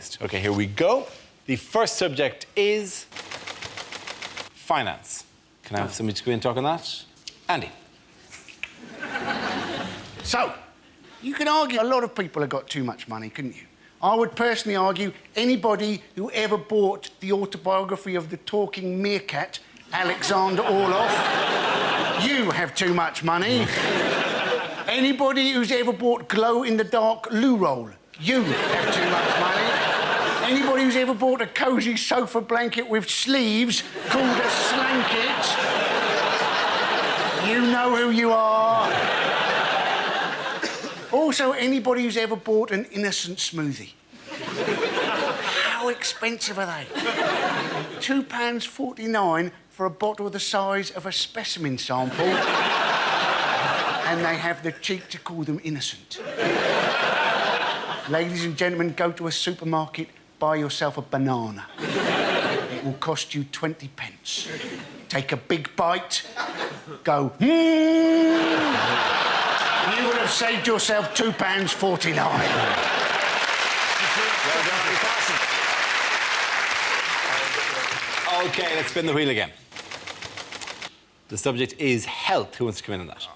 amazed. OK, here we go. The first subject is finance. Can I have somebody to go in and talk on that? Andy. So, you can argue a lot of people have got too much money, couldn't you? I would personally argue anybody who ever bought the autobiography of the talking meerkat, Alexander Orloff, you have too much money. Anybody who's ever bought glow-in-the-dark loo roll, you have too much money. Anybody who's ever bought a cosy sofa blanket with sleeves called a slanket, you know who you are. Also, anybody who's ever bought an innocent smoothie. How expensive are they? £2.49 for a bottle the size of a specimen sample. And they have the cheek to call them innocent. Ladies and gentlemen, go to a supermarket, buy yourself a banana. It will cost you 20 pence. Take a big bite, go, You would have saved yourself £2.49. Well done, Patterson. OK, let's spin the wheel again. The subject is health. Who wants to come in on that?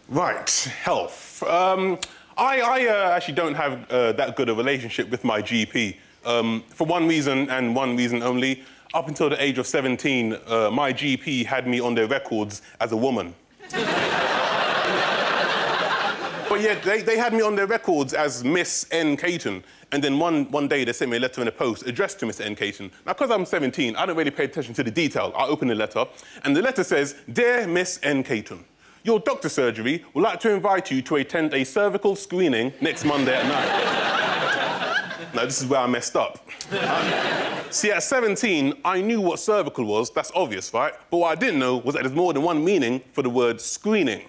Right, health. I actually don't have that good a relationship with my GP. For one reason and one reason only. Up until the age of 17, my GP had me on their records as a woman. But yeah, they had me on their records as Miss N. Caton. And then one day they sent me a letter in the post addressed to Miss N. Caton. Now, because I'm 17, I don't really pay attention to the detail. I open the letter, and the letter says, Dear Miss N. Caton, your doctor surgery would like to invite you to attend a cervical screening next Monday at 9. Now, this is where I messed up. See, at 17, I knew what cervical was. That's obvious, right? But what I didn't know was that there's more than one meaning for the word screening.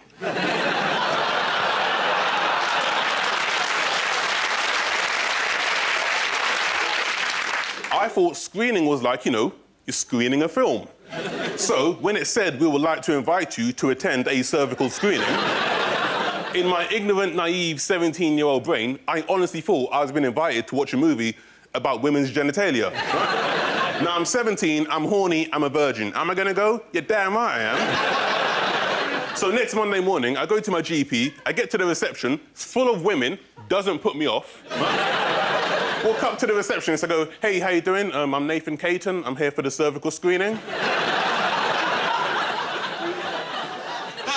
I thought screening was like, you know, you're screening a film. So, when it said we would like to invite you to attend a cervical screening, in my ignorant, naive 17-year-old brain, I honestly thought I was being invited to watch a movie about women's genitalia. Right? Now, I'm 17, I'm horny, I'm a virgin. Am I gonna go? Yeah, damn right I am. So next Monday morning, I go to my GP, I get to the reception, it's full of women, doesn't put me off. Right? Walk up to the receptionist, I go, hey, how you doing? I'm Nathan Caton, I'm here for the cervical screening.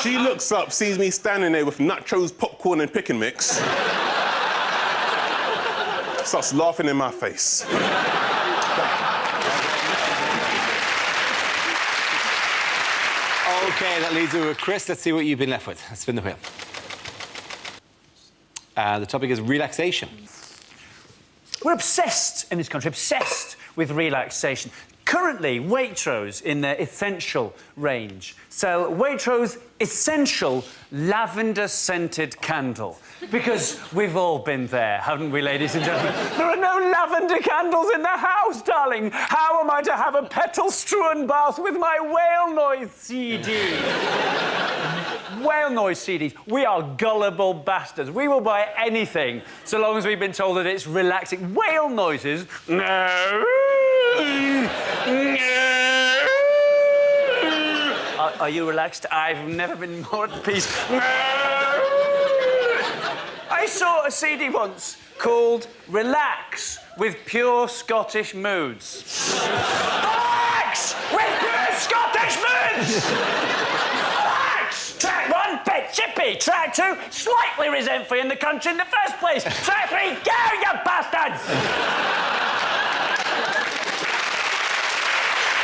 She looks up, sees me standing there with nachos, popcorn and pick and mix. Starts laughing in my face. OK, that leaves you with Chris. Let's see what you've been left with. Let's spin the wheel. The topic is relaxation. We're obsessed in this country, obsessed with relaxation. Currently, Waitrose, in their essential range, sell Waitrose Essential Lavender-Scented Candle. Because we've all been there, haven't we, ladies and gentlemen? There are no lavender candles in the house, darling. How am I to have a petal-strewn bath with my whale noise CD? Whale noise CDs. We are gullible bastards. We will buy anything so long as we've been told that it's relaxing. Whale noises? No. No. Are you relaxed? I've never been more at peace. No. I saw a CD once called Relax with Pure Scottish Moods. Relax with Pure Scottish Moods! Relax! Track 1, bit chippy. Track 2, slightly resentful in the country in the first place. Track 3, go, you bastards!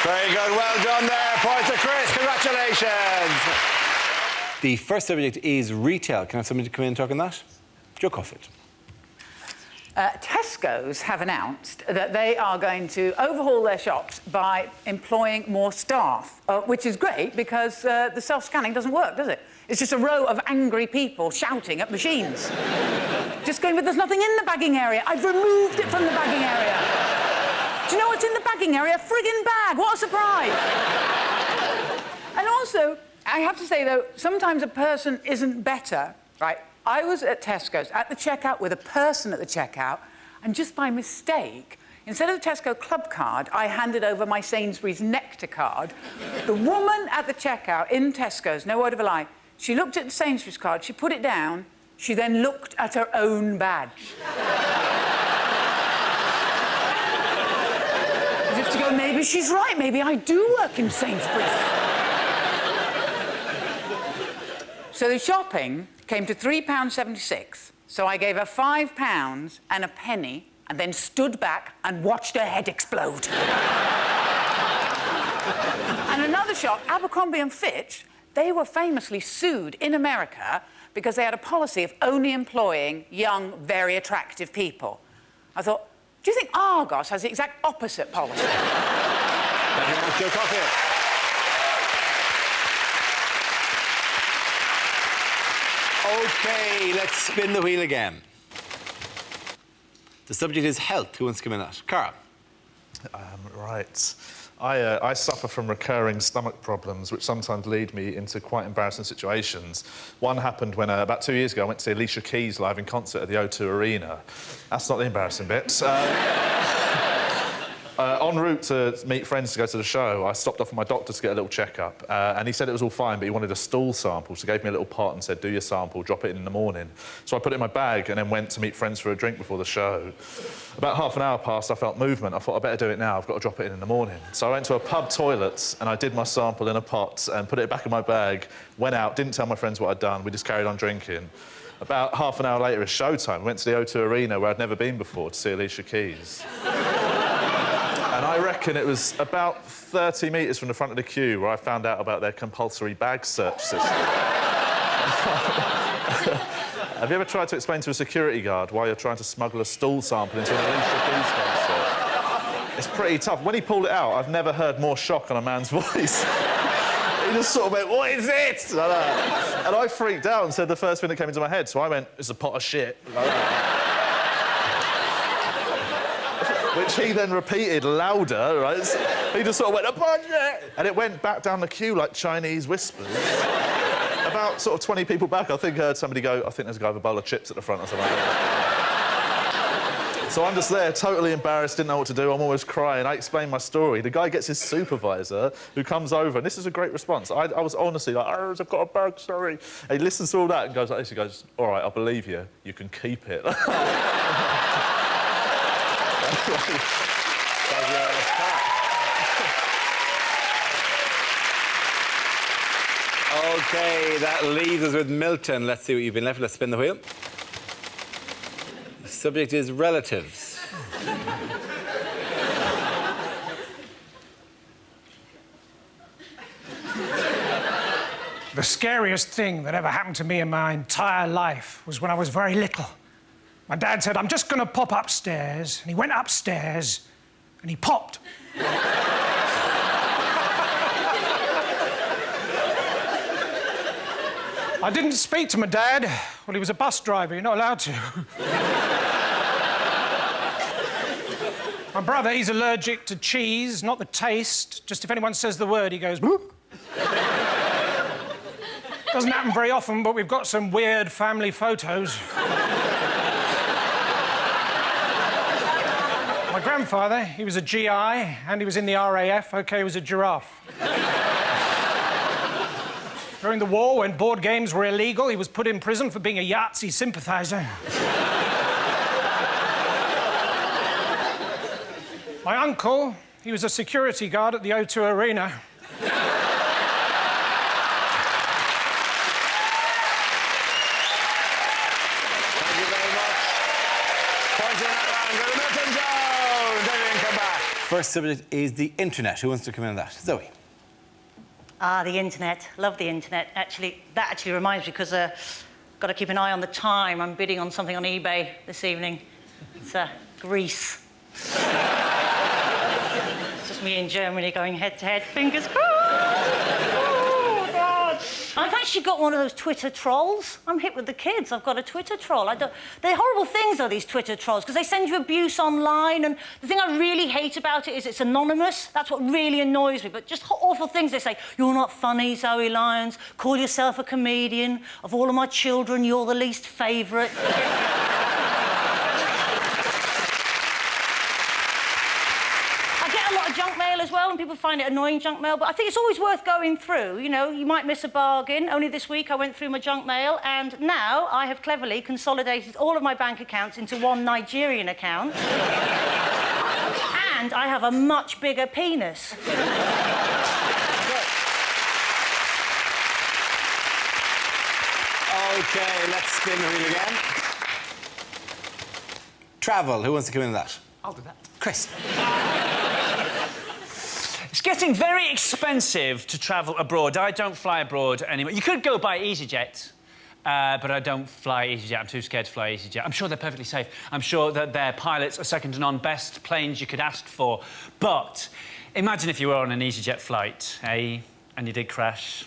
Very good, well done there. Point to Chris, congratulations. The first subject is retail. Can I have somebody to come in and talk on that? Joe Cofford. Tesco's have announced that they are going to overhaul their shops by employing more staff, which is great because the self-scanning doesn't work, does it? It's just a row of angry people shouting at machines. Just going, but there's nothing in the bagging area. I've removed it from the bagging area. Do you know what's in the bagging area? A friggin' bag. What a surprise. And also, I have to say, though, sometimes a person isn't better, right, I was at Tesco's at the checkout with a person at the checkout, and just by mistake, instead of the Tesco club card, I handed over my Sainsbury's Nectar card. The woman at the checkout in Tesco's, no word of a lie, she looked at the Sainsbury's card, she put it down, she then looked at her own badge. As if to go, maybe she's right, maybe I do work in Sainsbury's. So the shopping came to £3.76, so I gave her £5 and a penny, and then stood back and watched her head explode. And another shop, Abercrombie & Fitch, they were famously sued in America because they had a policy of only employing young, very attractive people. I thought, do you think Argos has the exact opposite policy? Thank you very much, Joe Coffey. OK, let's spin the wheel again. The subject is health. Who wants to come in that? Carl. Right. I suffer from recurring stomach problems, which sometimes lead me into quite embarrassing situations. One happened when, about 2 years ago, I went to see Alicia Keys live in concert at the O2 Arena. That's not the embarrassing bit. En route to meet friends to go to the show, I stopped off with my doctor to get a little checkup, and he said it was all fine, but he wanted a stool sample, so he gave me a little pot and said, do your sample, drop it in the morning. So I put it in my bag and then went to meet friends for a drink before the show. About half an hour passed, I felt movement. I thought, I better do it now, I've got to drop it in the morning. So I went to a pub toilet and I did my sample in a pot and put it back in my bag, went out, didn't tell my friends what I'd done, we just carried on drinking. About half an hour later, it's showtime. Went to the O2 Arena, where I'd never been before, to see Alicia Keys. And I reckon it was about 30 metres from the front of the queue where I found out about their compulsory bag search system. Have you ever tried to explain to a security guard why you're trying to smuggle a stool sample into an Alicia Keys concert? It's pretty tough. When he pulled it out, I've never heard more shock on a man's voice. He just sort of went, what is it? Like that. And I freaked out and said the first thing that came into my head, so I went, it's a pot of shit. Like that. Which he then repeated louder, right? He just sort of went, a pot of shit! And it went back down the queue like Chinese whispers. About sort of 20 people back, I think I heard somebody go, I think there's a guy with a bowl of chips at the front or something like that. So I'm just there, totally embarrassed, didn't know what to do, I'm almost crying. I explain my story. The guy gets his supervisor, who comes over, and this is a great response. I was honestly like, oh, I've got a bag, sorry. And he listens to all that and goes like this, he goes, all right, I believe you, you can keep it. OK, that leaves us with Milton. Let's see what you've been left with. Let's spin the wheel. The subject is relatives. The scariest thing that ever happened to me in my entire life was when I was very little. My dad said, I'm just going to pop upstairs. And he went upstairs and he popped. I didn't speak to my dad. Well, he was a bus driver. You're not allowed to. My brother, he's allergic to cheese, not the taste. Just if anyone says the word, he goes, boop. Doesn't happen very often, but we've got some weird family photos. My grandfather, he was a GI, and he was in the RAF. OK, he was a giraffe. During the war, when board games were illegal, he was put in prison for being a Yahtzee sympathiser. My uncle, he was a security guard at the O2 Arena. Thank you very much. Points in that round. Go to Milton Jones. Everyone come back. First subject is the internet. Who wants to come in on that? Zoe. Ah, the internet. Love the internet. Actually, that actually reminds me, because got to keep an eye on the time. I'm bidding on something on eBay this evening. It's Greece. It's just me in Germany going head-to-head. Fingers crossed! Oh, God! I've actually got one of those Twitter trolls. I'm hip with the kids. I've got a Twitter troll. They're horrible things, though, these Twitter trolls, because they send you abuse online, and the thing I really hate about it is it's anonymous. That's what really annoys me. But just awful things. They say, "You're not funny, Zoe Lyons. Call yourself a comedian. Of all of my children, you're the least favourite." Junk mail as well, and people find it annoying, junk mail, but I think it's always worth going through. You know, you might miss a bargain. Only this week I went through my junk mail, and now I have cleverly consolidated all of my bank accounts into one Nigerian account. And I have a much bigger penis. OK, let's spin the wheel again. Travel. Who wants to come in with that? I'll do that. Chris. It's getting very expensive to travel abroad. I don't fly abroad anymore. You could go by EasyJet, but I don't fly EasyJet. I'm too scared to fly EasyJet. I'm sure they're perfectly safe. I'm sure that their pilots are second to none, best planes you could ask for. But imagine if you were on an EasyJet flight, eh? And you did crash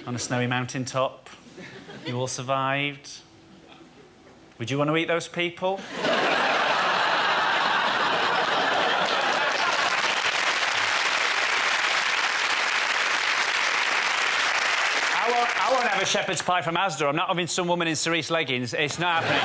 on a snowy mountain top. You all survived. Would you want to eat those people? I won't have a shepherd's pie from Asda. I'm not having some woman in cerise leggings. It's not happening.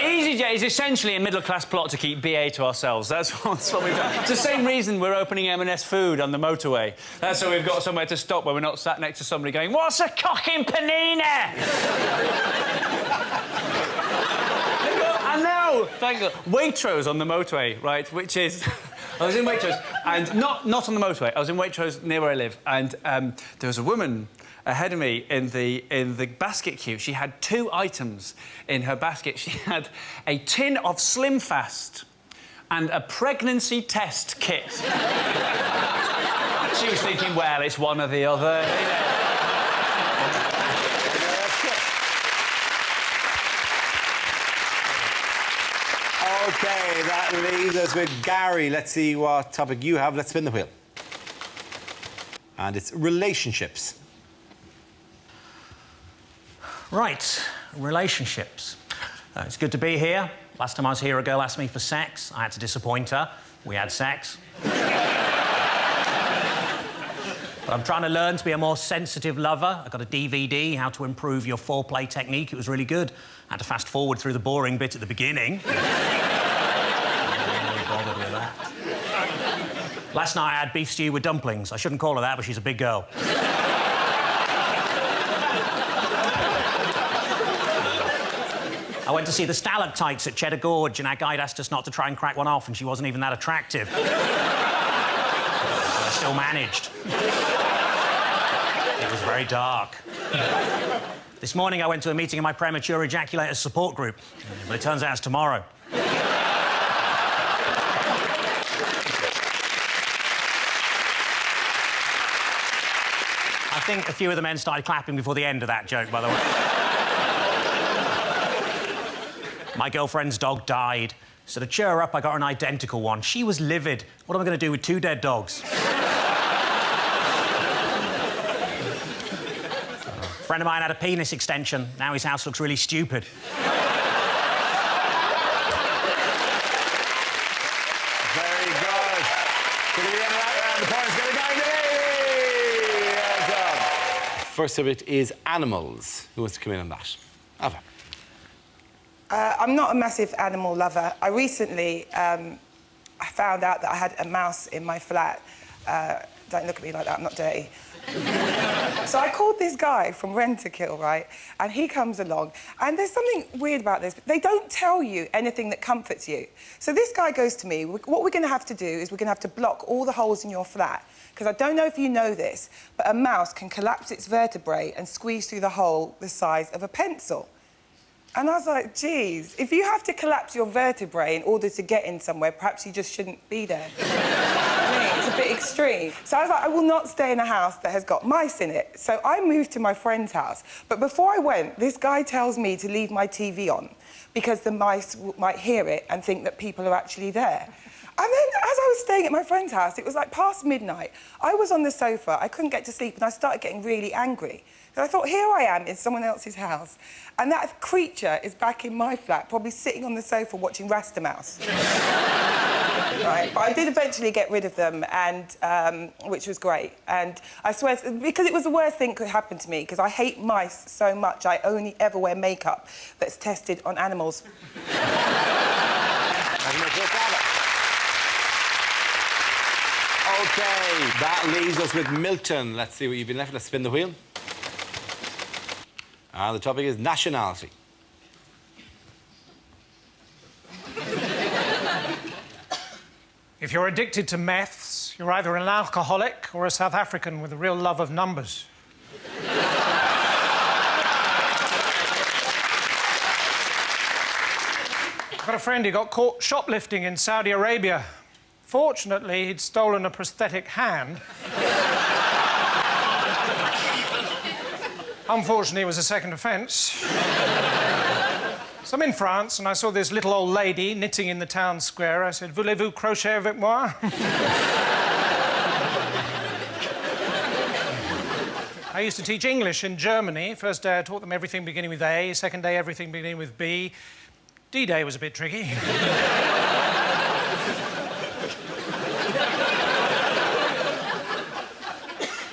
EasyJet is essentially a middle-class plot to keep BA to ourselves. That's what we've done. It's the same reason we're opening M&S Food on the motorway. That's so we've got somewhere to stop where we're not sat next to somebody going, "What's a cocking panini?" I know! Thank you. Waitrose on the motorway, right, which is... I was in Waitrose, and not on the motorway. I was in Waitrose near where I live, and there was a woman ahead of me in the basket queue. She had 2 items in her basket. She had a tin of Slim Fast and a pregnancy test kit. She was thinking, well, it's one or the other. OK, that leaves us with Gary. Let's see what topic you have. Let's spin the wheel. And it's relationships. Right, relationships. It's good to be here. Last time I was here, a girl asked me for sex. I had to disappoint her. We had sex. But I'm trying to learn to be a more sensitive lover. I got a DVD, How to Improve Your Foreplay Technique. It was really good. I had to fast forward through the boring bit at the beginning. Bothered with that. Last night I had beef stew with dumplings. I shouldn't call her that, but she's a big girl. I went to see the stalactites at Cheddar Gorge, and our guide asked us not to try and crack one off, and she wasn't even that attractive. I still managed. It was very dark. This morning I went to a meeting of my premature ejaculators support group, but it turns out it's tomorrow. I think a few of the men started clapping before the end of that joke, by the way. My girlfriend's dog died, so to cheer her up, I got her an identical one. She was livid. What am I going to do with 2 dead dogs? A friend of mine had a penis extension. Now his house looks really stupid. Very good. To the end of that round, the points going to go to me. Well done. First subject is animals. Who wants to come in on that? Alva. I'm not a massive animal lover. I recently I found out that I had a mouse in my flat. Don't look at me like that, I'm not dirty. So I called this guy from Rent-A-Kill, right? And he comes along, and there's something weird about this. They don't tell you anything that comforts you. So this guy goes to me, what we're going to have to do is we're going to have to block all the holes in your flat. Because I don't know if you know this, but a mouse can collapse its vertebrae and squeeze through the hole the size of a pencil. And I was like, geez, if you have to collapse your vertebrae in order to get in somewhere, perhaps you just shouldn't be there. I mean, it's a bit extreme. So I was like, I will not stay in a house that has got mice in it. So I moved to my friend's house. But before I went, this guy tells me to leave my TV on because the mice might hear it and think that people are actually there. And then, as I was staying at my friend's house, it was like past midnight. I was on the sofa, I couldn't get to sleep, and I started getting really angry. And I thought, here I am in someone else's house, and that creature is back in my flat, probably sitting on the sofa watching Rasta Mouse. Right, but I did eventually get rid of them, and which was great. And I swear, because it was the worst thing that could happen to me, because I hate mice so much, I only ever wear makeup that's tested on animals. OK, that leaves us with Milton. Let's see what you've been left with. Let's spin the wheel. And the topic is nationality. If you're addicted to meths, you're either an alcoholic or a South African with a real love of numbers. I've got a friend who got caught shoplifting in Saudi Arabia. Fortunately, he'd stolen a prosthetic hand. Unfortunately, it was a second offence. So I'm in France, and I saw this little old lady knitting in the town square. I said, "Voulez-vous crochet avec moi?" I used to teach English in Germany. First day, I taught them everything beginning with A. Second day, everything beginning with B. D-Day was a bit tricky.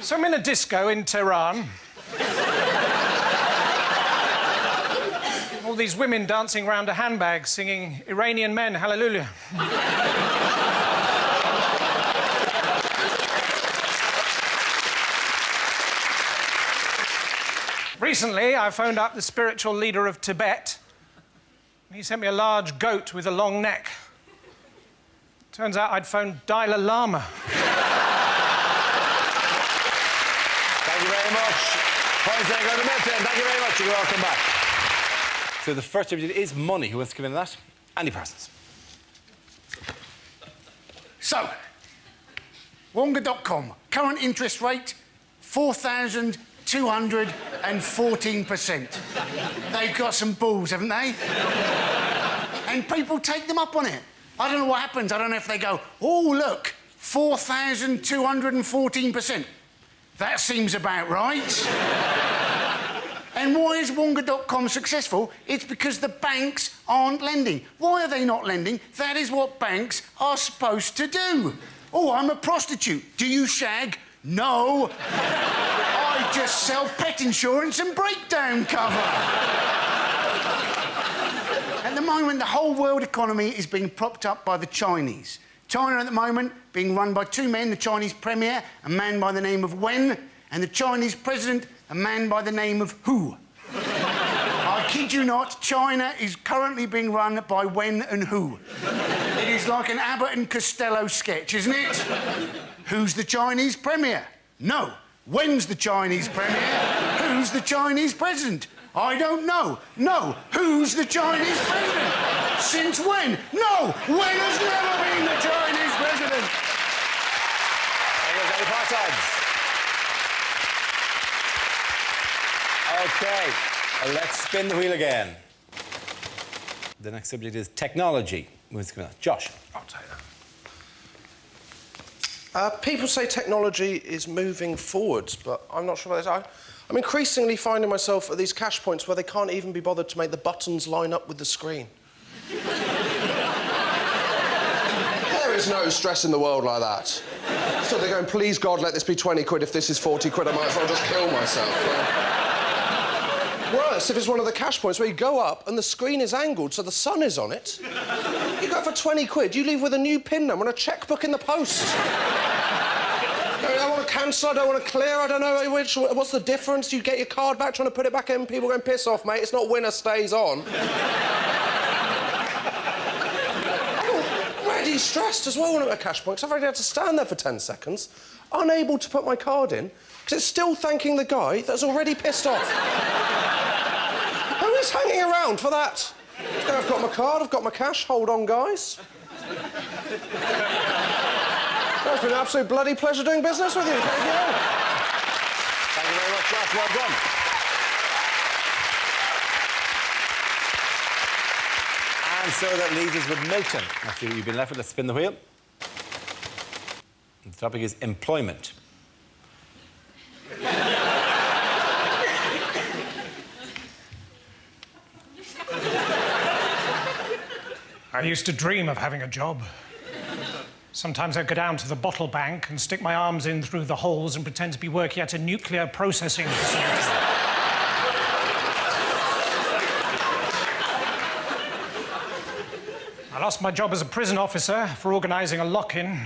So I'm in a disco in Tehran. All these women dancing around a handbag singing Iranian Men, Hallelujah. Recently, I phoned up the spiritual leader of Tibet. And he sent me a large goat with a long neck. Turns out I'd phoned Dalai Lama. Thank you very much. Points there go to Milton. Thank you very much. You're welcome back. So the first subject is money. Who wants to come in on that? Andy Parsons. So, Wonga.com, current interest rate, 4,214%. They've got some balls, haven't they? And people take them up on it. I don't know what happens. I don't know if they go, oh, look, 4,214%. That seems about right. And why is Wonga.com successful? It's because the banks aren't lending. Why are they not lending? That is what banks are supposed to do. Oh, I'm a prostitute. Do you shag? No. I just sell pet insurance and breakdown cover. At the moment, the whole world economy is being propped up by the Chinese. China at the moment being run by two men, the Chinese premier, a man by the name of Wen, and the Chinese president, a man by the name of Hu. I kid you not, China is currently being run by Wen and Hu. It is like an Abbott and Costello sketch, isn't it? Who's the Chinese premier? No. Wen's the Chinese premier? Who's the Chinese president? I don't know. No. Who's the Chinese president? Since when? No. Wen has never been the Chinese president. There goes Andy Parsons. OK, let's spin the wheel again. The next subject is technology. Who's coming on? Josh. I'll take that. People say technology is moving forwards, but I'm not sure about this. I'm increasingly finding myself at these cash points where they can't even be bothered to make the buttons line up with the screen. There is no stress in the world like that. So they're going, please, God, let this be 20 quid. If this is 40 quid, I might as well just kill myself. Worse, if it's one of the cash points where you go up and the screen is angled so the sun is on it. You go for 20 quid, you leave with a new PIN number and a chequebook in the post. I want to cancel, I don't want to clear, I don't know which. What's the difference? You get your card back, trying to put it back in, people going, piss off, mate, it's not winner stays on. I'm already stressed as well when I'm at a cash point, because I've already had to stand there for 10 seconds, unable to put my card in, because it's still thanking the guy that's already pissed off. Who is hanging around for that? So I've got my card, I've got my cash, hold on, guys. It's been an absolute bloody pleasure doing business with you. Thank you. Thank you very much, Josh. Well done. And so that leaves us with Milton. Let's see what you've been left with. Let's spin the wheel. The topic is employment. I used to dream of having a job. Sometimes I'd go down to the bottle bank and stick my arms in through the holes and pretend to be working at a nuclear processing facility. I lost my job as a prison officer for organising a lock-in.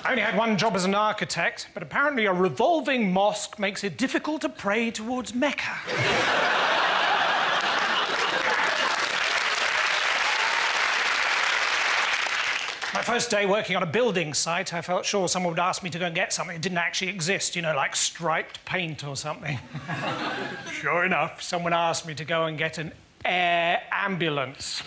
I only had one job as an architect, but apparently a revolving mosque makes it difficult to pray towards Mecca. My first day working on a building site, I felt sure someone would ask me to go and get something that didn't actually exist, you know, like striped paint or something. Sure enough, someone asked me to go and get an air ambulance.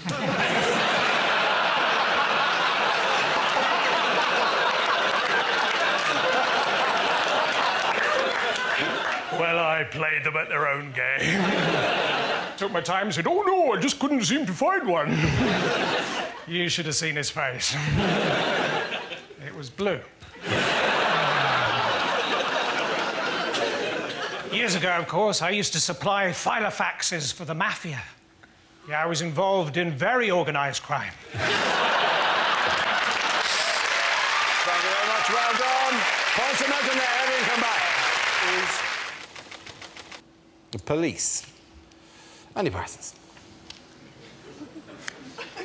Well, I played them at their own game. Took my time and said, oh no, I just couldn't seem to find one. You should have seen his face. It was blue. Years ago, of course, I used to supply filofaxes for the mafia. Yeah, I was involved in very organised crime. Thank you very much. Well done. Points to Milton there. Everyone come back. Is the police. Andy Parsons.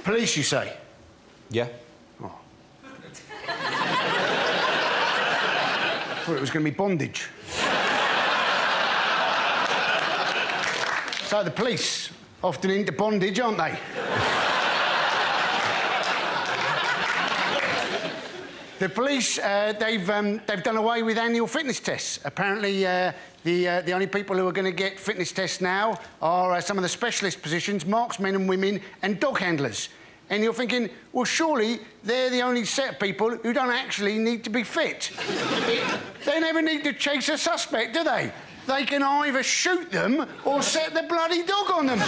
Police, you say? Yeah. Oh. Thought it was going to be bondage. So the police, often into bondage, aren't they? The police, they've done away with annual fitness tests. Apparently, the only people who are going to get fitness tests now are some of the specialist positions, marksmen and women, and dog handlers. And you're thinking, well, surely they're the only set of people who don't actually need to be fit. They never need to chase a suspect, do they? They can either shoot them or set the bloody dog on them.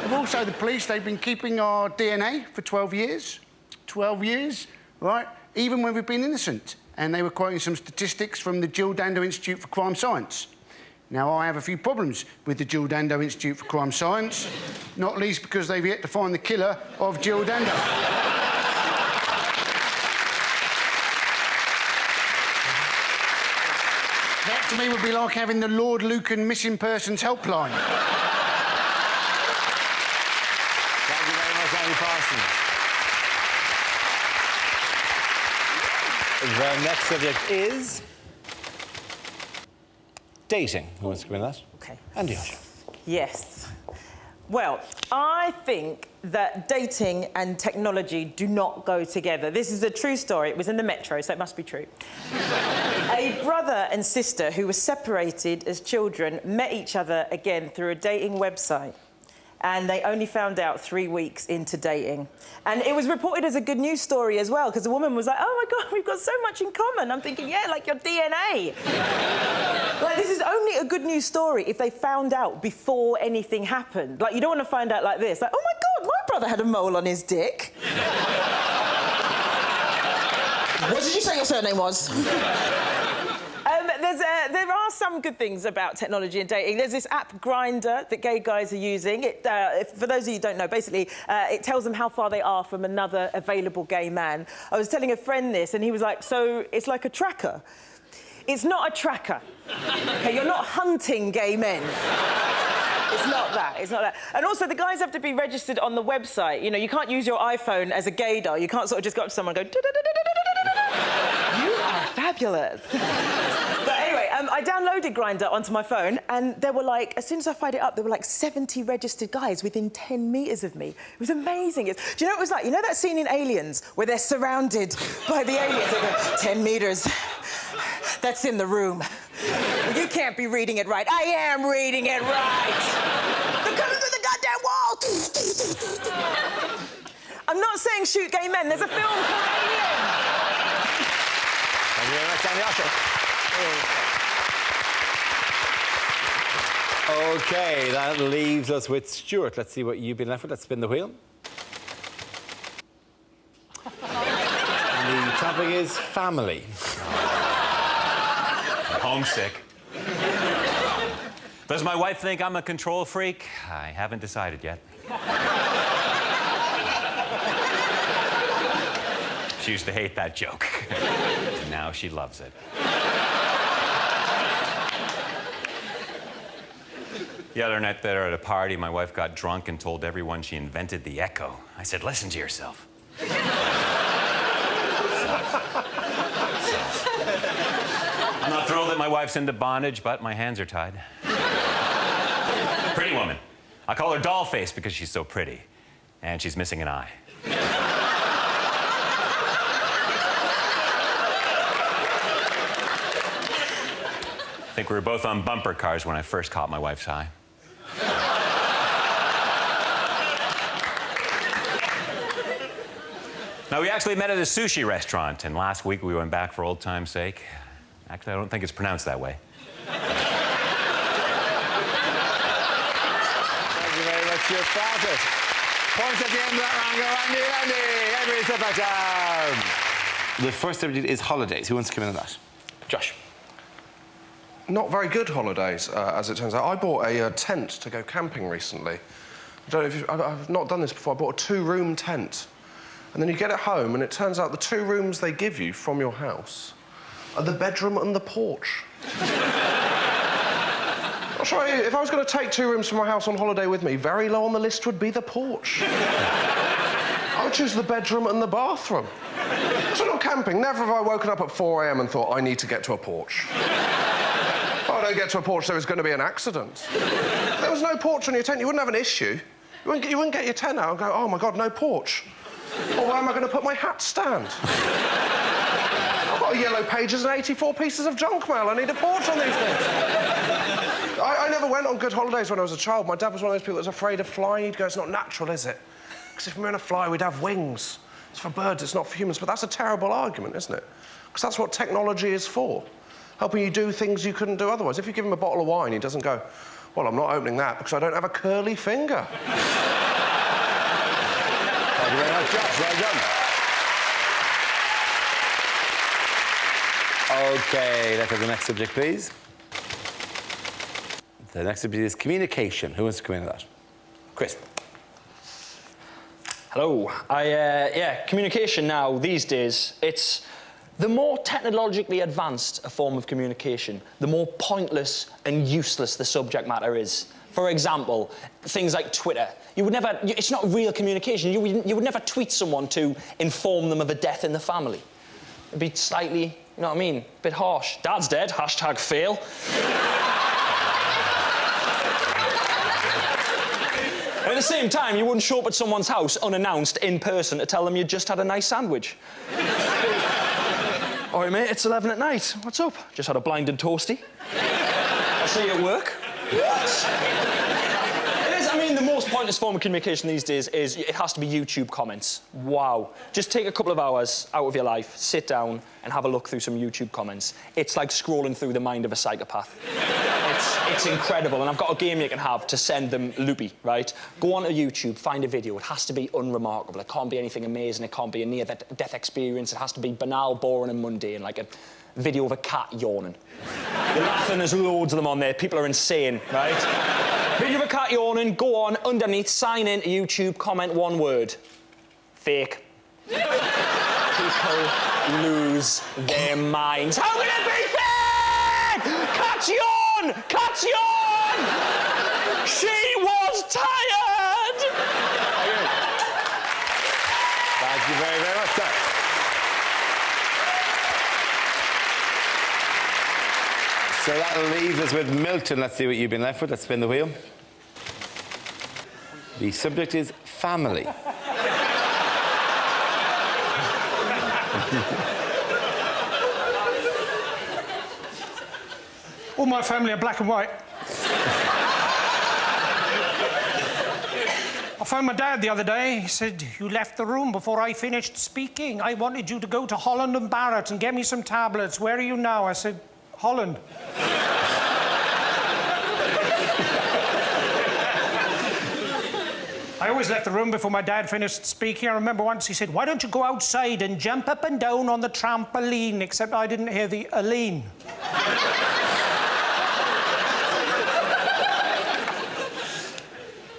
And also, the police, they've been keeping our DNA for 12 years. 12 years, right? Even when we've been innocent. And they were quoting some statistics from the Jill Dando Institute for Crime Science. Now, I have a few problems with the Jill Dando Institute for Crime Science, not least because they've yet to find the killer of Jill Dando. That, to me, would be like having the Lord Lucan Missing Persons Helpline. Thank you very much, Andy Parsons. The next subject is dating. Who wants to come in that? OK. Andy Usher. Yes. Well, I think that dating and technology do not go together. This is a true story. It was in the Metro, so it must be true. A brother and sister who were separated as children met each other again through a dating website. And they only found out 3 weeks into dating. And it was reported as a good news story as well, because the woman was like, oh, my God, we've got so much in common. I'm thinking, yeah, like your DNA. Like, this is only a good news story if they found out before anything happened. Like, you don't want to find out like this. Like, oh, my God, my brother had a mole on his dick. What did you say your surname was? There are some good things about technology and dating. There's this app, Grindr, that gay guys are using. For those of you who don't know, basically, it tells them how far they are from another available gay man. I was telling a friend this, and he was like, so it's like a tracker? It's not a tracker. Okay, you're not hunting gay men. It's not that. It's not that. And also, the guys have to be registered on the website. You know, you can't use your iPhone as a gaydar. You can't sort of just go up to someone and go... You are fabulous. But anyway, I downloaded Grindr onto my phone, and there were, like, as soon as I fired it up, there were, like, 70 registered guys within 10 metres of me. It was amazing. Do you know what it was like? You know that scene in Aliens where they're surrounded by the aliens? They go, 10 metres. That's in the room. You can't be reading it right. I am reading it right. They're coming through the goddamn wall. I'm not saying shoot gay men. There's a film called Aliens. Thank you very much, Andy Usher. OK, that leaves us with Stewart. Let's see what you've been left with. Let's spin the wheel. topic is family. I'm homesick. Does my wife think I'm a control freak? I haven't decided yet. She used to hate that joke. Now she loves it. The other night there at a party, my wife got drunk and told everyone she invented the echo. I said, listen to yourself. I'm not thrilled that my wife's into bondage, but my hands are tied. Pretty woman. I call her Dollface because she's so pretty. And she's missing an eye. I think we were both on bumper cars when I first caught my wife's eye. Now, we actually met at a sushi restaurant, and last week we went back for old time's sake. Actually, I don't think it's pronounced that way. Thank you very much, Stewart Francis. Points at the end of that round go, Andy. Every step down. The first subject is holidays. Who wants to come in on that? Josh. Not very good holidays, as it turns out. I bought a tent to go camping recently. I don't know if I've not done this before. I bought a 2-room tent. And then you get it home, and it turns out the 2 rooms they give you from your house are the bedroom and the porch. I'll show you, if I was going to take 2 rooms from my house on holiday with me, very low on the list would be the porch. I would choose the bedroom and the bathroom. So not camping, never have I woken up at 4 a.m. and thought, I need to get to a porch. If I don't get to a porch, there is going to be an accident. If there was no porch on your tent, you wouldn't have an issue. You wouldn't get your tent out and go, oh, my God, no porch. Or where am I going to put my hat stand? I've got a yellow pages and 84 pieces of junk mail. I need a porch on these things. I never went on good holidays when I was a child. My dad was one of those people that was afraid of flying. He'd go, it's not natural, is it? Because if we were going to fly, we'd have wings. It's for birds, it's not for humans. But that's a terrible argument, isn't it? Because that's what technology is for. Helping you do things you couldn't do otherwise. If you give him a bottle of wine, he doesn't go, well, I'm not opening that because I don't have a curly finger. Thank you very much, Josh. Well done. OK, let's have the next subject, please. The next subject is communication. Who wants to come in on that? Chris. Hello. Communication now, these days, it's the more technologically advanced a form of communication, the more pointless and useless the subject matter is. For example, things like Twitter. You would never, it's not real communication. You would never tweet someone to inform them of a death in the family. It'd be slightly, you know what I mean, a bit harsh. Dad's dead, #fail. At the same time, you wouldn't show up at someone's house unannounced in person to tell them you just had a nice sandwich. All right, mate, it's 11 at night. What's up? Just had a blinded toasty. I'll see you at work. What? It is, I mean, the most pointless form of communication these days is it has to be YouTube comments. Wow. Just take a couple of hours out of your life, sit down and have a look through some YouTube comments. It's like scrolling through the mind of a psychopath. It's incredible, and I've got a game you can have to send them loopy, right? Go onto YouTube, find a video. It has to be unremarkable. It can't be anything amazing. It can't be a near-death experience. It has to be banal, boring and mundane, like a video of a cat yawning. You're laughing, there's loads of them on there. People are insane, right? Video of a cat yawning, go on, underneath, sign in to YouTube, comment one word. Fake. People lose their minds. How can it be fake? Cat yawn! Cat yawn! She was tired! Thank you very, very much, sir. So that'll leave us with Milton. Let's see what you've been left with. Let's spin the wheel. The subject is family. All my family are black and white. I phoned my dad the other day. He said, you left the room before I finished speaking. I wanted you to go to Holland and Barrett and get me some tablets. Where are you now? I said, Holland. I always left the room before my dad finished speaking. I remember once he said, "Why don't you go outside and jump up and down on the trampoline?" Except I didn't hear the Aline.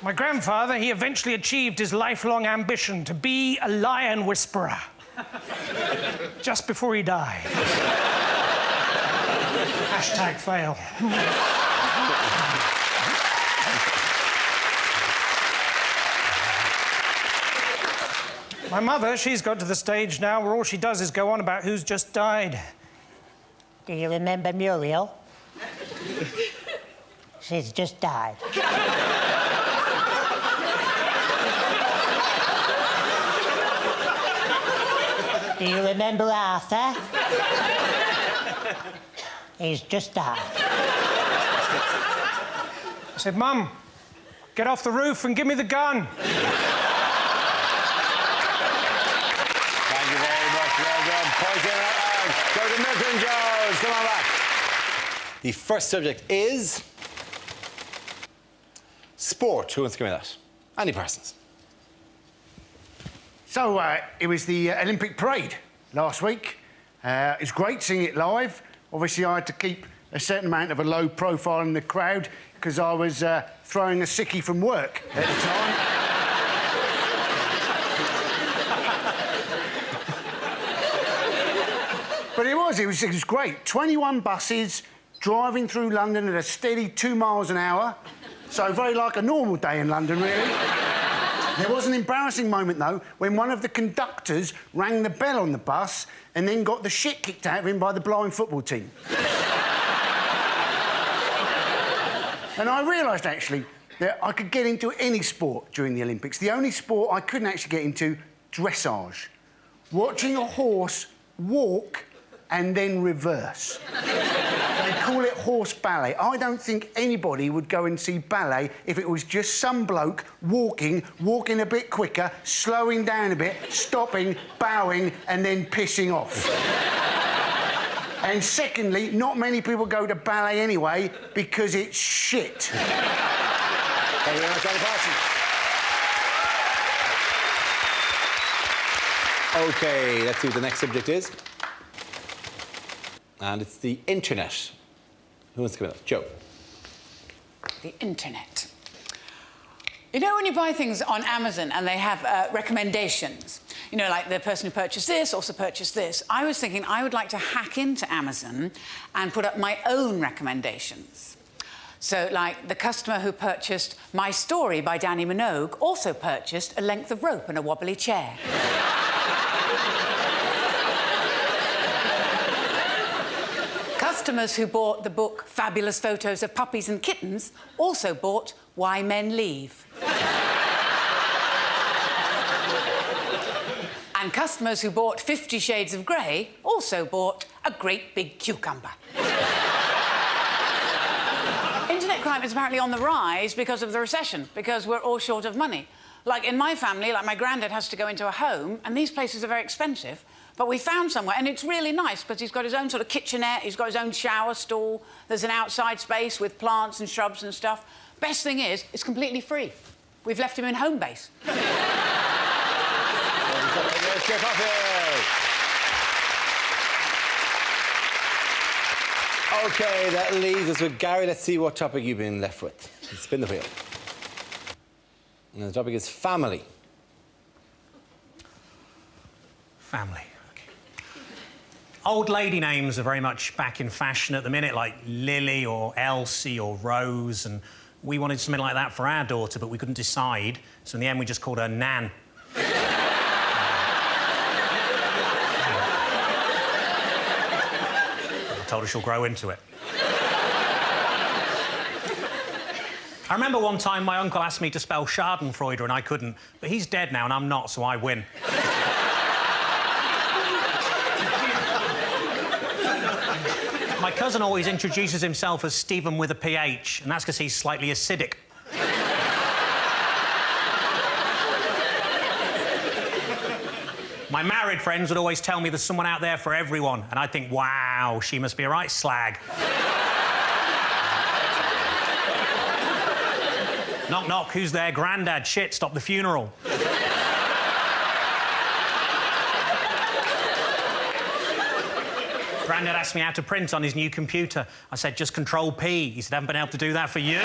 My grandfather, he eventually achieved his lifelong ambition to be a lion whisperer. Just before he died. Hashtag fail. My mother, she's got to the stage now where all she does is go on about who's just died. Do you remember Muriel? She's just died. Do you remember Arthur? He's just died. I said, "Mum, get off the roof and give me the gun." Thank you very much. Well done. Points in round. Go to Milton Jones. Come on back. The first subject is sport. Who wants to give me that? Any persons? So, it was the Olympic parade last week. It's great seeing it live. Obviously, I had to keep a certain amount of a low profile in the crowd because I was throwing a sickie from work at the time. But it was great. 21 buses driving through London at a steady 2 miles an hour. So very like a normal day in London, really. There was an embarrassing moment, though, when one of the conductors rang the bell on the bus and then got the shit kicked out of him by the blind football team. And I realised, actually, that I could get into any sport during the Olympics. The only sport I couldn't actually get into, dressage. Watching a horse walk and then reverse. They call it horse ballet. I don't think anybody would go and see ballet if it was just some bloke walking a bit quicker, slowing down a bit, stopping, bowing, and then pissing off. And secondly, not many people go to ballet anyway because it's shit. Thank you very much, Danny Patterson. OK, let's see what the next subject is. And it's the internet. Who wants to come up? Joe. The internet. You know when you buy things on Amazon and they have recommendations? You know, like the person who purchased this also purchased this. I was thinking I would like to hack into Amazon and put up my own recommendations. So, like, the customer who purchased My Story by Danny Minogue also purchased A Length of Rope and a Wobbly Chair. Customers who bought the book Fabulous Photos of Puppies and Kittens also bought Why Men Leave. And customers who bought 50 Shades of Grey also bought A Great Big Cucumber. Internet crime is apparently on the rise because of the recession, because we're all short of money. Like, in my family, like, my granddad has to go into a home, and these places are very expensive. But we found somewhere, and it's really nice because he's got his own sort of kitchenette, he's got his own shower stall, there's an outside space with plants and shrubs and stuff. Best thing is, it's completely free. We've left him in home base. OK, that leaves us with Gary. Let's see what topic you've been left with. Spin the wheel. And the topic is family. Family. Old lady names are very much back in fashion at the minute, like Lily or Elsie or Rose, and we wanted something like that for our daughter, but we couldn't decide, so in the end we just called her Nan. I told her she'll grow into it. I remember one time my uncle asked me to spell Schadenfreude and I couldn't, but he's dead now and I'm not, so I win. My cousin always introduces himself as Stephen with a PH, and that's because he's slightly acidic. My married friends would always tell me there's someone out there for everyone, and I'd think, wow, she must be a right slag. Knock, knock, who's there? Grandad, shit, stop the funeral. Grandad asked me how to print on his new computer. I said, just Control-P. He said, I haven't been able to do that for years.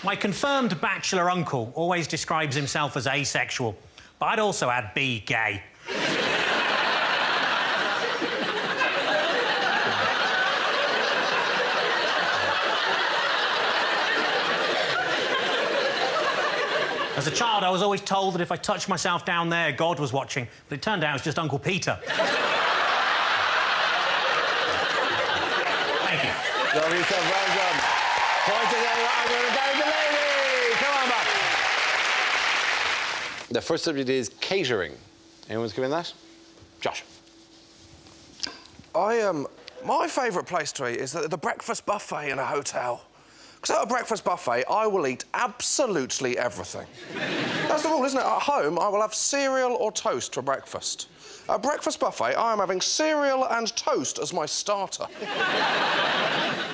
My confirmed bachelor uncle always describes himself as asexual, but I'd also add be gay. As a child, I was always told that if I touched myself down there, God was watching, but it turned out it was just Uncle Peter. Thank you. Love yourself, well done. Point again, I'm going to go to the lady. Come on back. The first subject is catering. Anyone's given that? Josh. My favourite place to eat is the breakfast buffet in a hotel. Because at a breakfast buffet, I will eat absolutely everything. That's the rule, isn't it? At home, I will have cereal or toast for breakfast. At a breakfast buffet, I am having cereal and toast as my starter.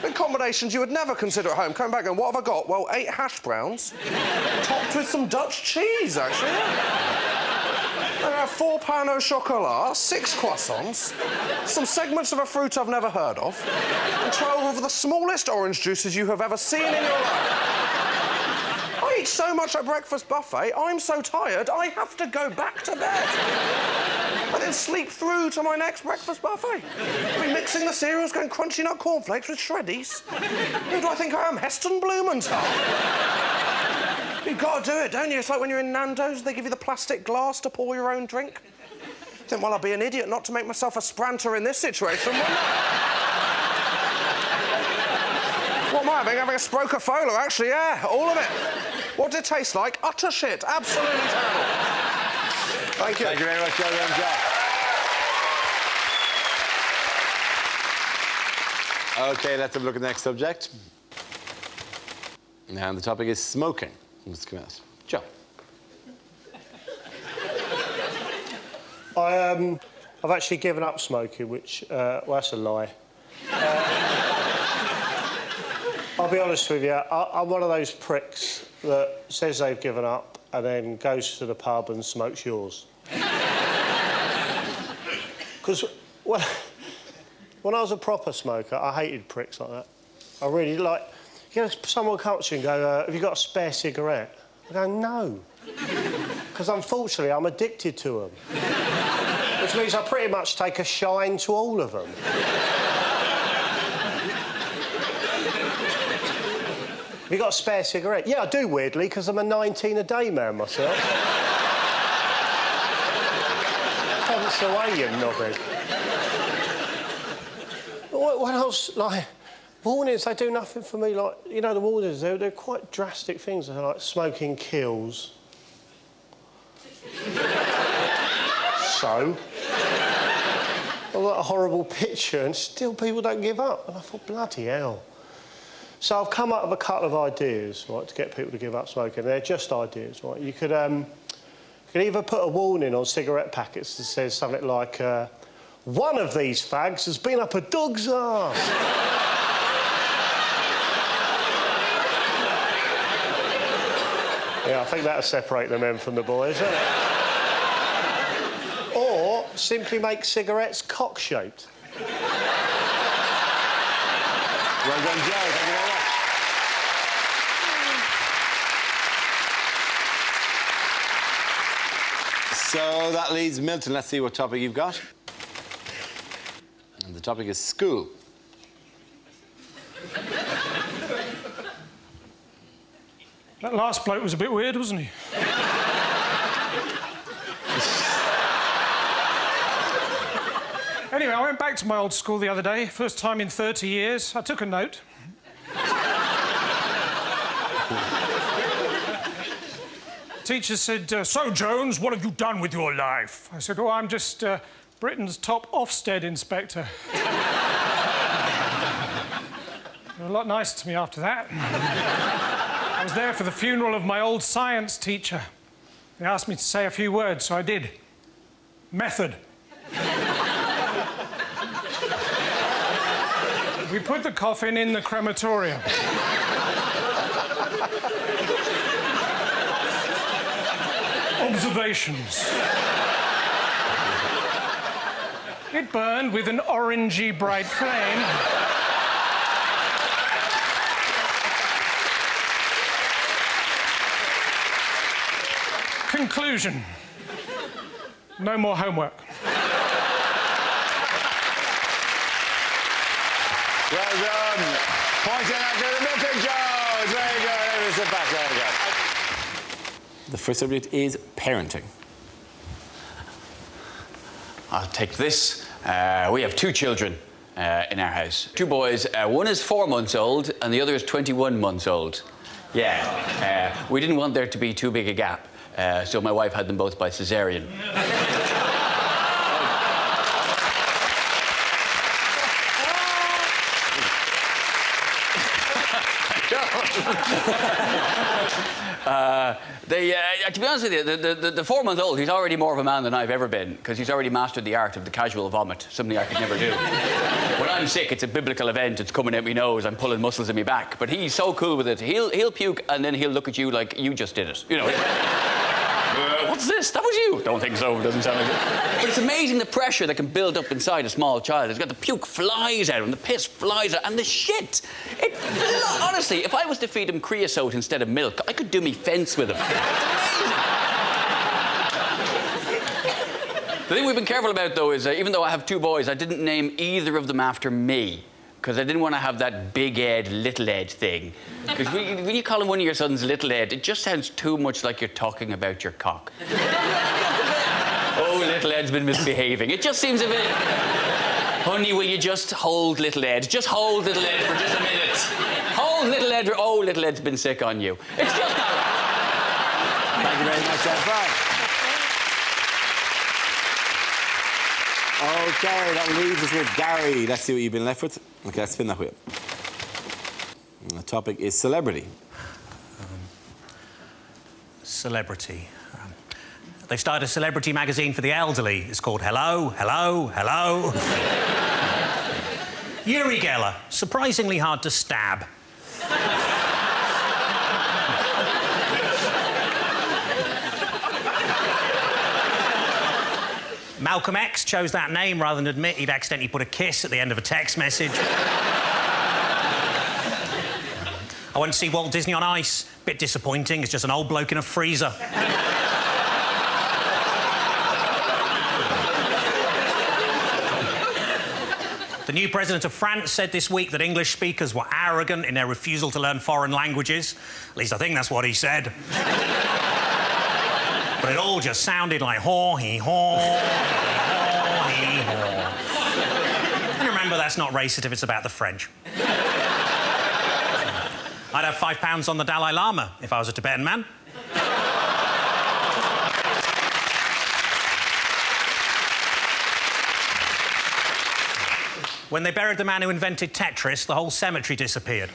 In combinations you would never consider at home. Coming back and what have I got? Well, 8 hash browns, topped with some Dutch cheese, actually. I have 4 pain au chocolat, 6 croissants, some segments of a fruit I've never heard of, and 12 of the smallest orange juices you have ever seen in your life. I eat so much at breakfast buffet, I'm so tired, I have to go back to bed. And then sleep through to my next breakfast buffet. I'll be mixing the cereals, going crunchy nut cornflakes with shreddies. Who do I think I am, Heston Blumenthal? You've got to do it, don't you? It's like when you're in Nando's, they give you the plastic glass to pour your own drink. I think, well, I'll be an idiot not to make myself a spranter in this situation, wouldn't I? What am I having? Having a Sprocofola, actually, yeah, all of it. What did it taste like? Utter shit, absolutely terrible. Thank you. Thank you very much, well done, Josh. OK, let's have a look at the next subject. Now, the topic is smoking. Let's come out. Joe. I've actually given up smoking, which, well, that's a lie. I'll be honest with you, I'm one of those pricks that says they've given up and then goes to the pub and smokes yours. Because when I was a proper smoker, I hated pricks like that. I really like... You know, someone comes to you and go, have you got a spare cigarette? I go, no. Because unfortunately, I'm addicted to them. Which means I pretty much take a shine to all of them. Have you got a spare cigarette? Yeah, I do, weirdly, because I'm a 19-a-day man myself. Hence away, you knobhead. What else, like... Warnings, they do nothing for me. Like, you know, the warnings, they're quite drastic things. They're like smoking kills. So? I've got a horrible picture and still people don't give up. And I thought, bloody hell. So I've come up with a couple of ideas, right, to get people to give up smoking. They're just ideas, right? You could either put a warning on cigarette packets that says something like, one of these fags has been up a dog's arse. Yeah, I think that'll separate the men from the boys, isn't it? Or simply make cigarettes cock-shaped. Well done, Joe. Thank you very much. So that leaves Milton. Let's see what topic you've got. And the topic is school. That last bloke was a bit weird, wasn't he? Anyway, I went back to my old school the other day, first time in 30 years. I took a note. Teacher said, so, Jones, what have you done with your life? I said, oh, I'm just Britain's top Ofsted inspector. They were a lot nicer to me after that. I was there for the funeral of my old science teacher. They asked me to say a few words, so I did. Method. We put the coffin in the crematorium. Observations. It burned with an orangey bright flame. Conclusion. No more homework. Well done. Pointing out to the Milton Jones. Very good. Let me sit back. Very good. The first subject is parenting. I'll take this. We have 2 children in our house. 2 boys. One is 4 months old and the other is 21 months old. Yeah. We didn't want there to be too big a gap, so my wife had them both by cesarean. To be honest with you, the 4-month-old, he's already more of a man than I've ever been, because he's already mastered the art of the casual vomit, something I could never do. When I'm sick, it's a biblical event, it's coming out my nose, I'm pulling muscles in my back, but he's so cool with it, he'll puke and then he'll look at you like you just did it, you know. What's this? That was you? Don't think so, doesn't sound like it. But it's amazing the pressure that can build up inside a small child. It's got the puke flies out and the piss flies out and the shit. Honestly, if I was to feed him creosote instead of milk, I could do me fence with him. The thing we've been careful about, though, is even though I have 2 boys, I didn't name either of them after me, because I didn't want to have that big Ed, little Ed thing. Because when you call him one of your sons Little Ed, it just sounds too much like you're talking about your cock. Oh, Little Ed's been misbehaving. It just seems a bit... Honey, will you just hold Little Ed? Just hold Little Ed for just a minute. Hold Little Ed. Oh, Little Ed's been sick on you. It's just not... Thank you very much, Frank. OK, that leaves us with Gary. Let's see what you've been left with. OK, let's spin that wheel. And the topic is celebrity. Celebrity. They've started a celebrity magazine for the elderly. It's called Hello, Hello, Hello. Uri Geller, surprisingly hard to stab. Malcolm X chose that name rather than admit he'd accidentally put a kiss at the end of a text message. I went to see Walt Disney on Ice. Bit disappointing, it's just an old bloke in a freezer. The new president of France said this week that English speakers were arrogant in their refusal to learn foreign languages. At least I think that's what he said. But it all just sounded like haw-hee-haw, haw-hee-haw. And remember, that's not racist if it's about the French. I'd have £5 on the Dalai Lama if I was a Tibetan man. When they buried the man who invented Tetris, the whole cemetery disappeared.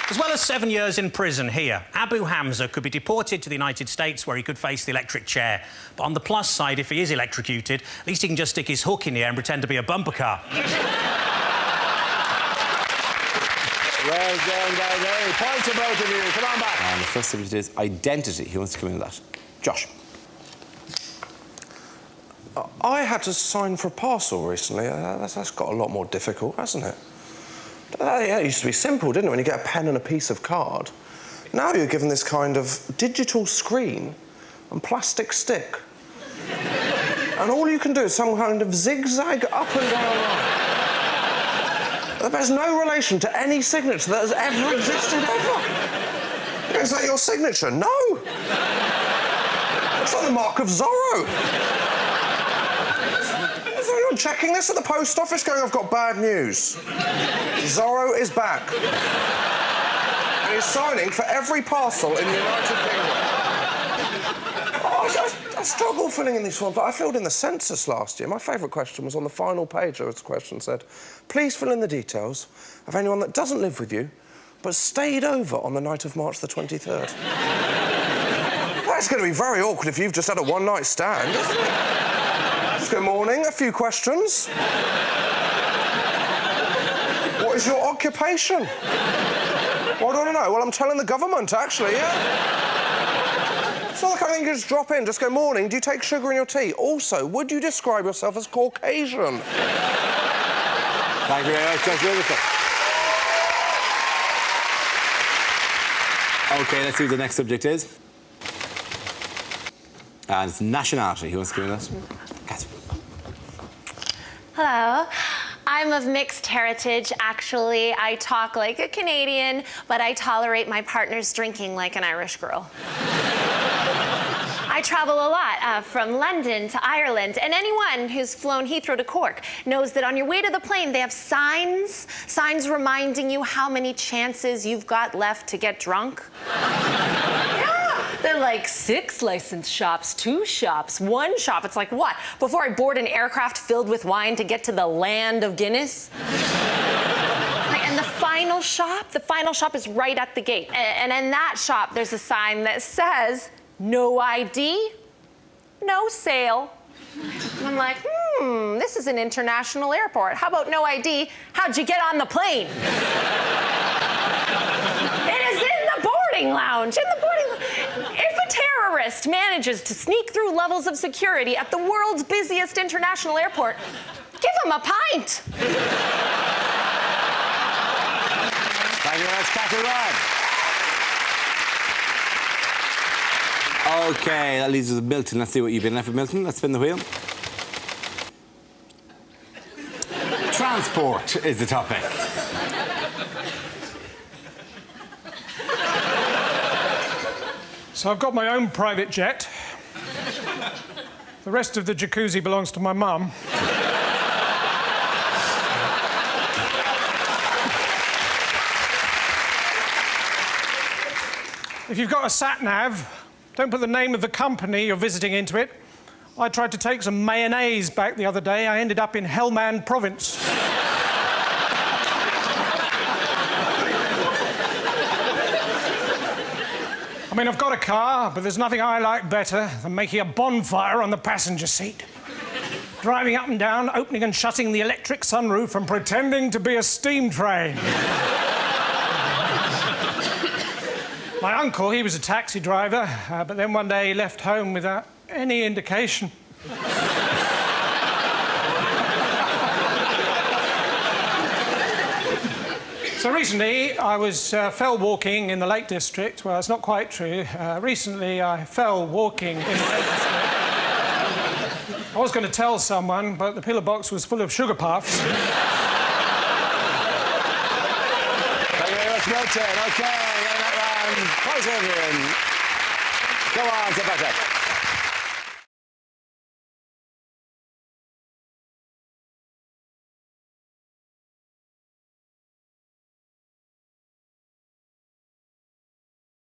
As well as 7 years in prison here, Abu Hamza could be deported to the United States where he could face the electric chair. But on the plus side, if he is electrocuted, at least he can just stick his hook in the air and pretend to be a bumper car. Well done, guys. Point to both of you. Come on back. And the first subject is identity. Who wants to come in with that? Josh. I had to sign for a parcel recently. That's got a lot more difficult, hasn't it? Yeah, it used to be simple, didn't it, when you get a pen and a piece of card. Now you're given this kind of digital screen and plastic stick. And all you can do is some kind of zigzag up and down line. That bears no relation to any signature that has ever existed ever. Is that your signature? No! It's like the mark of Zorro. Is anyone checking this at the post office going, I've got bad news? Zorro is back. And he's signing for every parcel in the United Kingdom. I struggle filling in these forms, but I filled in the census last year. My favourite question was on the final page. There was a question that said, please fill in the details of anyone that doesn't live with you, but stayed over on the night of March the 23rd. That's going to be very awkward if you've just had a one-night stand. Good morning. A few questions. What is your occupation? Well, I don't know. Well, I'm telling the government, actually, yeah. It's not the kind of thing you can just drop in, just go, morning, do you take sugar in your tea? Also, would you describe yourself as Caucasian? Thank you very much, Judge Leveson. OK, let's see what the next subject is. And it's nationality. Who wants to give me that? Catherine. Hello. I'm of mixed heritage, actually. I talk like a Canadian, but I tolerate my partner's drinking like an Irish girl. I travel a lot, from London to Ireland, and anyone who's flown Heathrow to Cork knows that on your way to the plane, they have signs reminding you how many chances you've got left to get drunk. They're like 6 licensed shops, 2 shops, 1 shop. It's like, what? Before I board an aircraft filled with wine to get to the land of Guinness? And the final shop is right at the gate. And in that shop, there's a sign that says, no ID, no sale. And I'm like, this is an international airport. How about no ID? How'd you get on the plane? It is in the boarding lounge, If a terrorist manages to sneak through levels of security at the world's busiest international airport, give him a pint. Thank you very much, Catherine Ryan. OK, that leaves us with Milton. Let's see what you've been left with, Milton. Let's spin the wheel. Transport is the topic. So I've got my own private jet. The rest of the jacuzzi belongs to my mum. If you've got a sat-nav, don't put the name of the company you're visiting into it. I tried to take some mayonnaise back the other day. I ended up in Helmand Province. I mean, I've got a car, but there's nothing I like better than making a bonfire on the passenger seat. Driving up and down, opening and shutting the electric sunroof and pretending to be a steam train. My uncle, he was a taxi driver, but then one day he left home without any indication. So recently, I was fell walking in the Lake District. Well, it's not quite true. Recently, I fell walking in the Lake District. I was going to tell someone, but the pillar box was full of sugar puffs. Thank you very much, Milton. OK, in that round, close in. Go on, Sir Patrick.